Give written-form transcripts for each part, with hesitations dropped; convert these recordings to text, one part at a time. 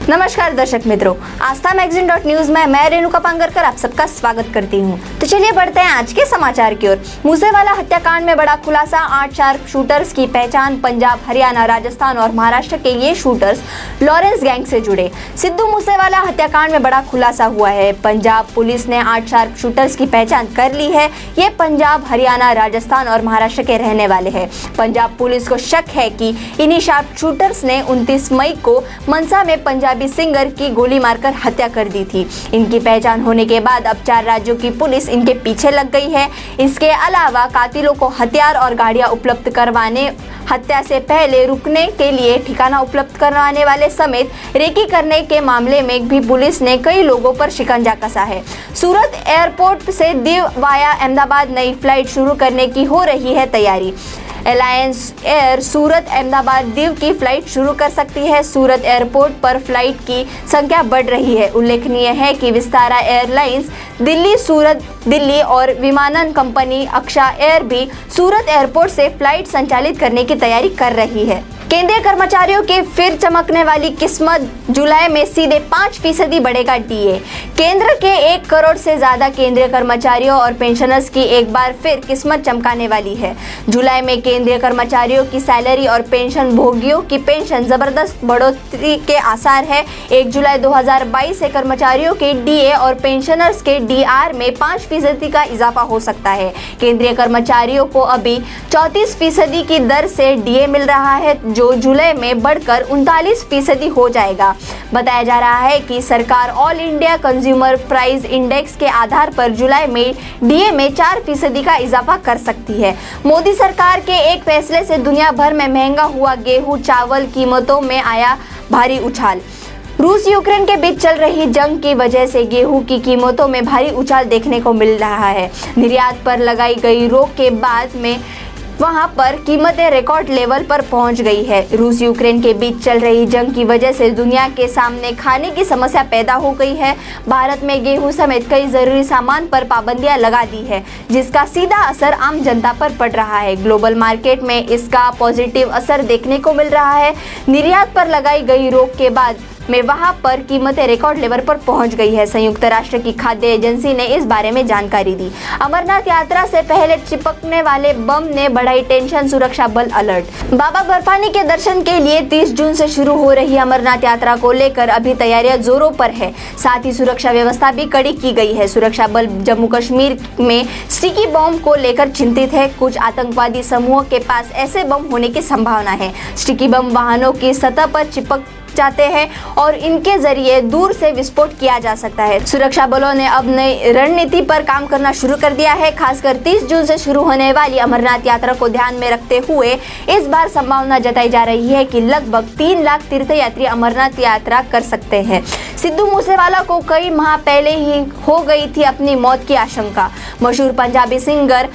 नमस्कार दर्शक मित्रों, आस्था मैगजीन.न्यूज में मैं रेणुका पांगरकर आप सबका स्वागत करती हूं। तो चलिए बढ़ते हैं आज के समाचार की ओर। मूसेवाला हत्याकांड में बड़ा खुलासा। 8 शार्प शूटर्स की पहचान। पंजाब, हरियाणा, राजस्थान और महाराष्ट्र के ये शूटर्स लॉरेंस गैंग से जुड़े। सिद्धू मूसेवाला हत्याकांड में बड़ा खुलासा हुआ है। पंजाब पुलिस ने 8 शार्प शूटर्स की पहचान कर ली है। ये पंजाब, हरियाणा, राजस्थान और महाराष्ट्र के रहने वाले हैं। पंजाब पुलिस को शक है कि इन्हीं शार्प शूटर्स ने 29 मई को मनसा में पंजाबी सिंगर की गोली मारकर हत्या कर दी थी। इनकी पहचान होने के बाद अब 4 राज्यों की पुलिस इनके पीछे लग गई है। इसके अलावा कातिलों को हथियार और गाड़ियां उपलब्ध करवाने, हत्या से पहले रुकने के लिए ठिकाना उपलब्ध करवाने वाले समेत रेकी करने के मामले में भी पुलिस ने कई लोगों पर शिकंजा कसा है। सूरत एयरपोर्ट से दीव वाया अहमदाबाद नई फ्लाइट शुरू करने की हो रही है तैयारी। एलायंस एयर सूरत अहमदाबाद दीव की फ्लाइट शुरू कर सकती है। सूरत एयरपोर्ट पर फ्लाइट की संख्या बढ़ रही है। उल्लेखनीय है कि विस्तारा एयरलाइंस दिल्ली, सूरत दिल्ली और विमानन कंपनी अक्षा एयर भी सूरत एयरपोर्ट से फ्लाइट संचालित करने की तैयारी कर रही है। केंद्रीय कर्मचारियों की फिर चमकने वाली किस्मत। जुलाई में सीधे 5% बढ़ेगा डीए। केंद्र के 1 करोड़ से ज्यादा केंद्रीय कर्मचारियों और पेंशनर्स की एक बार फिर किस्मत चमकाने वाली है। जुलाई में केंद्रीय कर्मचारियों की सैलरी और पेंशन भोगियों की पेंशन जबरदस्त बढ़ोतरी के आसार है। 1 जुलाई 2022 से कर्मचारियों के डीए और पेंशनर्स के डीआर में 5% का इजाफा हो सकता है। केंद्रीय कर्मचारियों को अभी 34% की दर से डीए मिल रहा है, जो जुलाई में बढ़कर 39% हो जाएगा। बताया जा रहा है कि सरकार all India consumer price index के आधार पर जुलाई में डीए में 4% का इजाफा कर सकती है। मोदी सरकार के एक फैसले से दुनिया भर में महंगा हुआ गेहूं, चावल कीमतों में आया भारी उछाल। रूस यूक्रेन के बीच चल रही जंग की वजह से गेहूं की कीमतों में भारी उछाल देखने को मिल रहा है। निर्यात पर लगाई गई रोक के बाद में वहां पर कीमतें रिकॉर्ड लेवल पर पहुंच गई है। रूस यूक्रेन के बीच चल रही जंग की वजह से दुनिया के सामने खाने की समस्या पैदा हो गई है। भारत में गेहूं समेत कई जरूरी सामान पर पाबंदियां लगा दी है, जिसका सीधा असर आम जनता पर पड़ रहा है। ग्लोबल मार्केट में इसका पॉजिटिव असर देखने को मिल रहा है। निर्यात पर लगाई गई रोक के बाद में वहां पर कीमतें रिकॉर्ड लेवल पर पहुंच गई है। संयुक्त राष्ट्र की खाद्य एजेंसी ने इस बारे में जानकारी दी। अमरनाथ यात्रा से पहले चिपकने वाले बम ने बढ़ाई टेंशन, सुरक्षा बल अलर्ट। बाबा बर्फानी के दर्शन के लिए 30 जून से शुरू हो रही अमरनाथ यात्रा को लेकर अभी तैयारियां जोरों पर है। साथ ही सुरक्षा व्यवस्था भी कड़ी की गई है। सुरक्षा बल जम्मू कश्मीर में स्टिकी बम को लेकर चिंतित है। कुछ आतंकवादी समूहों के पास ऐसे बम होने की संभावना है। स्टिकी बम वाहनों की सतह पर चिपक जाते हैं और इनके जरिए दूर से विस्फोट किया जा सकता है। सुरक्षा बलों ने अब नई रणनीति पर काम करना शुरू कर दिया है। खासकर 30 जून से शुरू होने वाली अमरनाथ यात्रा को ध्यान में रखते हुए इस बार संभावना जताई जा रही है कि लगभग 3 लाख तीर्थयात्री अमरनाथ यात्रा कर सकते हैं। सिद्धू मूसेवाला को कई माह पहले ही हो गई थी अपनी मौत की आशंका। मशहूर पंजाबी सिंगर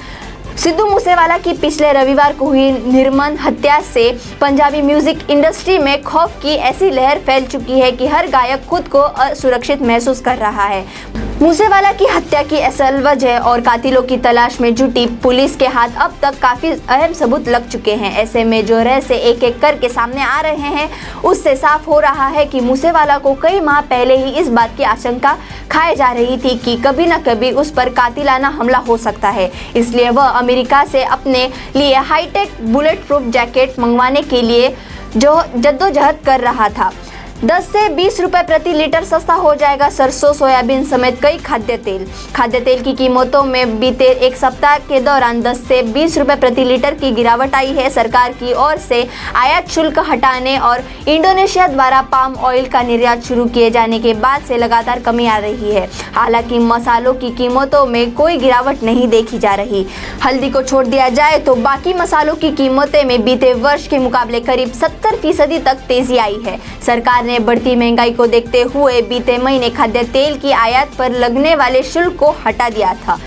सिद्धू मूसेवाला की पिछले रविवार को हुई निर्मम हत्या से पंजाबी म्यूजिक इंडस्ट्री में खौफ की ऐसी लहर फैल चुकी है कि हर गायक खुद को असुरक्षित महसूस कर रहा है। मूसेवाला की हत्या की असल वजह और कातिलों की तलाश में जुटी पुलिस के हाथ अब तक काफी अहम सबूत लग चुके हैं। ऐसे में जो रहस्य एक एक करके सामने आ रहे हैं, उससे साफ हो रहा है कि मूसेवाला को कई माह पहले ही इस बात की आशंका खाई जा रही थी कि कभी न कभी उस पर कातिलाना हमला हो सकता है। इसलिए वह अमेरिका से अपने लिए हाईटेक बुलेट प्रूफ जैकेट मंगवाने के लिए जो जद्दोजहद कर रहा था। 10 से 20 रुपए प्रति लीटर सस्ता हो जाएगा सरसों, सोयाबीन समेत कई खाद्य तेल। खाद्य तेल की कीमतों में बीते एक सप्ताह के दौरान 10 से 20 रुपए प्रति लीटर की गिरावट आई है। सरकार की ओर से आयात शुल्क हटाने और इंडोनेशिया द्वारा पाम ऑयल का निर्यात शुरू किए जाने के बाद से लगातार कमी आ रही है। हालांकि मसालों की कीमतों में कोई गिरावट नहीं देखी जा रही। हल्दी को छोड़ दिया जाए तो बाकी मसालों की कीमतें में बीते वर्ष के मुकाबले करीब 70% तक तेजी आई है। सरकार ने बढ़ती महंगाई को देखते हुए बीते महीने खाद्य तेल की आयात पर लगने वाले शुल्क को हटा दिया था।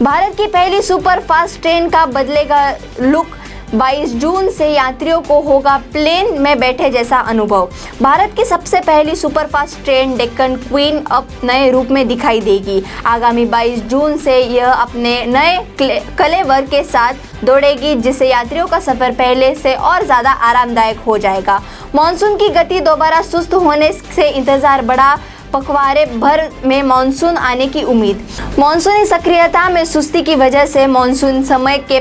भारत की पहली सुपर फास्ट ट्रेन का बदलेगा लुक। 22 जून से यात्रियों को होगा प्लेन में बैठे जैसा अनुभव। भारत की सबसे पहली सुपरफास्ट ट्रेन डेक्कन क्वीन अब नए रूप में दिखाई देगी। आगामी 22 जून से यह अपने नए कलेवर के साथ दौड़ेगी, जिससे यात्रियों का सफर पहले से और ज्यादा आरामदायक हो जाएगा। मॉनसून की गति दोबारा सुस्त होने से इंतजार बढ़ा, पखवाड़े भर में मानसून आने की उम्मीद। मानसूनी सक्रियता में सुस्ती की वजह से मानसून समय के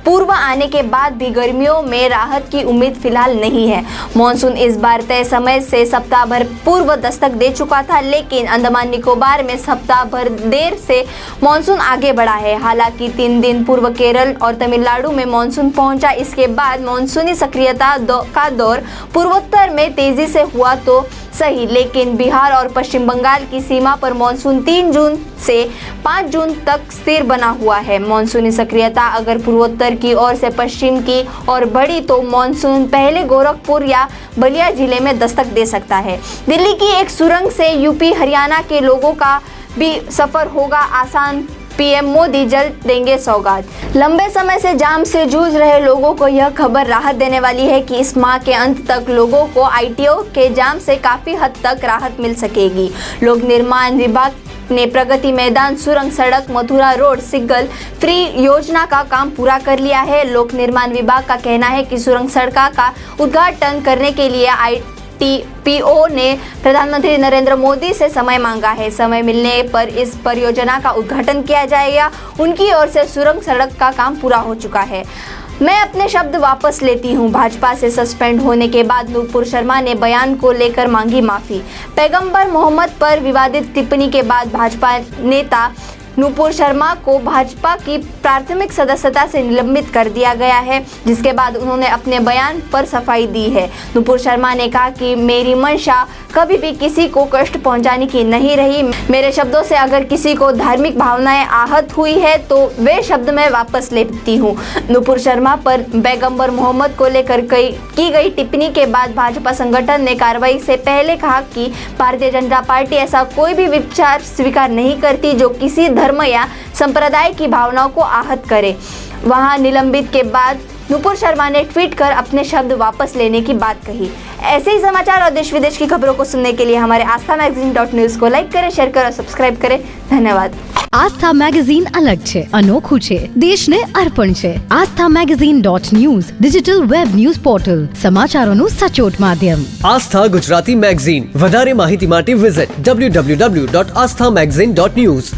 पूर्व आने के बाद भी गर्मियों में राहत की उम्मीद फिलहाल नहीं है। मानसून इस बार तय समय से सप्ताह भर पूर्व दस्तक दे चुका था, लेकिन अंडमान निकोबार में सप्ताह भर देर से मानसून आगे बढ़ा है। हालांकि 3 दिन पूर्व केरल और तमिलनाडु में मानसून पहुंचा। इसके बाद मानसूनी सक्रियता का दौर पूर्वोत्तर में तेजी से हुआ तो सही, लेकिन बिहार और पश्चिम बंगाल की सीमा पर मानसून 3 जून से 5 जून तक स्थिर बना हुआ है। मानसूनी सक्रियता अगर पूर्वोत्तर की ओर से पश्चिम की ओर बढ़ी तो मानसून पहले गोरखपुर या बलिया जिले में दस्तक दे सकता है। दिल्ली की एक सुरंग से यूपी हरियाणा के लोगों का भी सफर होगा आसान, पीएम मोदी जल्द देंगे सौगात। लंबे समय से जाम से जूझ रहे लोगों को यह खबर राहत देने वाली है कि इस माह के अंत तक लोगों को आईटीओ के जाम से काफी हद तक राहत मिल सकेगी। लोक निर्माण विभाग ने प्रगति मैदान सुरंग सड़क मथुरा रोड सिग्नल फ्री योजना का काम पूरा कर लिया है। लोक निर्माण विभाग का कहना है कि सुरंग सड़क का उद्घाटन करने के लिए टीपीओ ने प्रधानमंत्री नरेंद्र मोदी से समय मांगा है। समय मिलने पर इस परियोजना का उद्घाटन किया जाएगा। उनकी ओर से सुरंग सड़क का काम पूरा हो चुका है। मैं अपने शब्द वापस लेती हूं। भाजपा से सस्पेंड होने के बाद नूपुर शर्मा ने बयान को लेकर मांगी माफी। पैगंबर मोहम्मद पर विवादित टिप्पणी के बाद भाजपा नेता नूपुर शर्मा को भाजपा की प्राथमिक सदस्यता से निलंबित कर दिया गया है, जिसके बाद उन्होंने अपने बयान पर सफाई दी है। नूपुर शर्मा ने कहा कि मेरी मंशा कभी भी किसी को कष्ट पहुंचाने की नहीं रही। मेरे शब्दों से अगर किसी को धार्मिक भावनाएं आहत हुई है तो वे शब्द मैं वापस लेती हूं। नूपुर शर्मा पर पैगंबर मोहम्मद को लेकर की गई टिप्पणी के बाद भाजपा संगठन ने कार्रवाई से पहले कहा कि भारतीय जनता पार्टी ऐसा कोई भी विचार स्वीकार नहीं करती जो किसी धर्म या संप्रदाय की भावनाओं को आहत करे। वहां निलंबित के बाद नूपुर शर्मा ने ट्वीट कर अपने शब्द वापस लेने की बात कही। ऐसे ही समाचार और देश विदेश की खबरों को सुनने के लिए हमारे आस्था magazine.news को लाइक करें, शेयर करें और सब्सक्राइब करें। धन्यवाद। आस्था मैगजीन अलग છે, અનોખું છે, દેશને અર્પણ છે। Aastha magazine.news digital web news portal, સમાચારોનું સચોટ માધ્યમ। આસ્થા ગુજરાતી મેગઝીન। વધારે માહિતી માટે વિઝિટ www.asthamagazine.news।